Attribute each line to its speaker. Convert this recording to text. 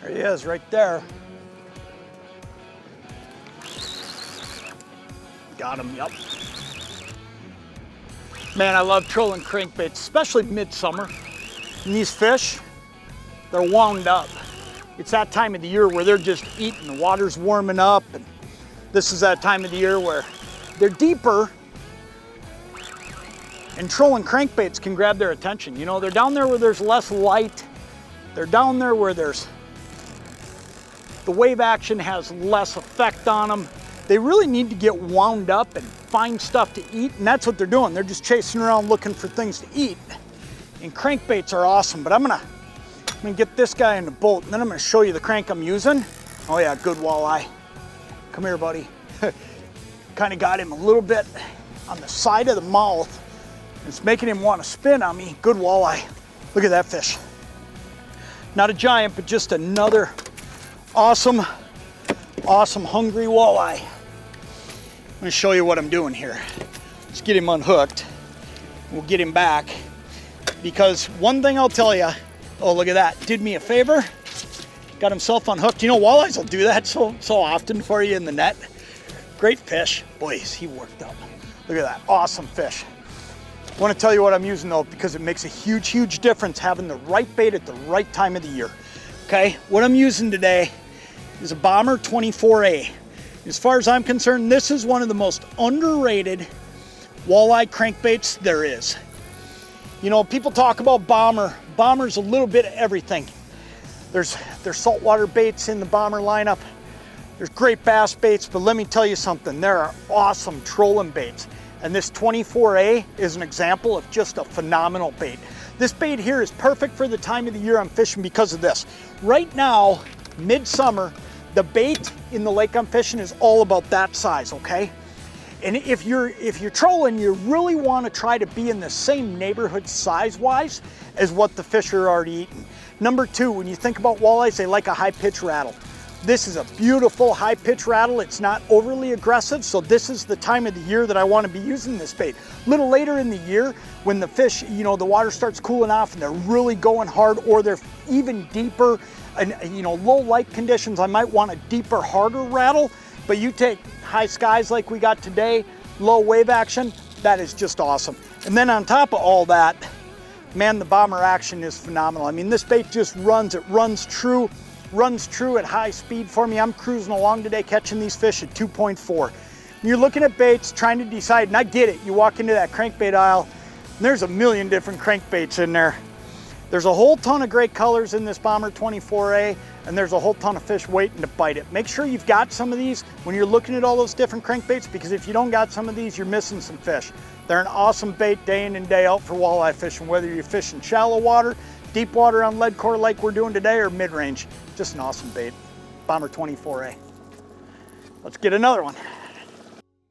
Speaker 1: There he is, right there. Got him, yep. Man, I love trolling crankbaits, especially midsummer. And these fish, they're wound up. It's that time of the year where they're just eating, the water's warming up, and this is that time of the year where they're deeper, and trolling crankbaits can grab their attention. You know, they're down there where there's less light. They're down there where the wave action has less effect on them. They really need to get wound up and find stuff to eat, and that's what they're doing. They're just chasing around looking for things to eat. And crankbaits are awesome, but I'm gonna get this guy in the boat, and then I'm gonna show you the crank I'm using. Oh yeah, good walleye. Come here, buddy. Kind of got him a little bit on the side of the mouth. It's making him want to spin on me. Good walleye. Look at that fish. Not a giant, but just another awesome, awesome hungry walleye. I'm gonna show you what I'm doing here. Let's get him unhooked. We'll get him back. Because one thing I'll tell you, oh, look at that, did me a favor. Got himself unhooked. You know, walleyes will do that so often for you in the net. Great fish. Boy, is he worked up. Look at that, awesome fish. I want to tell you what I'm using though, because it makes a huge, huge difference having the right bait at the right time of the year. Okay, what I'm using today is a Bomber 24A. As far as I'm concerned, this is one of the most underrated walleye crankbaits there is. You know, people talk about Bomber. Bomber's a little bit of everything. There's saltwater baits in the Bomber lineup. There's great bass baits, but let me tell you something. There are awesome trolling baits. And this 24A is an example of just a phenomenal bait. This bait here is perfect for the time of the year I'm fishing because of this. Right now, midsummer, the bait in the lake I'm fishing is all about that size, okay? And if you're trolling, you really want to try to be in the same neighborhood size-wise as what the fish are already eating. Number two, when you think about walleyes, they like a high pitch rattle. This is a beautiful high pitch rattle. It's not overly aggressive, so this is the time of the year that I want to be using this bait. A little later in the year, when the fish, you know, the water starts cooling off and they're really going hard, or they're even deeper, and you know, low light conditions, I might want a deeper, harder rattle. But you take high skies like we got today, low wave action, that is just awesome. And then on top of all that, man, the Bomber action is phenomenal. I mean, this bait just runs, it runs true at high speed for me. I'm cruising along today catching these fish at 2.4. You're looking at baits, trying to decide, and I get it. You walk into that crankbait aisle, and there's a million different crankbaits in there. There's a whole ton of great colors in this Bomber 24A, and there's a whole ton of fish waiting to bite it. Make sure you've got some of these when you're looking at all those different crankbaits, because if you don't got some of these, you're missing some fish. They're an awesome bait day in and day out for walleye fishing, whether you're fishing shallow water, deep water on lead core like we're doing today, or mid-range. Just an awesome bait. Bomber 24A. Let's get another one.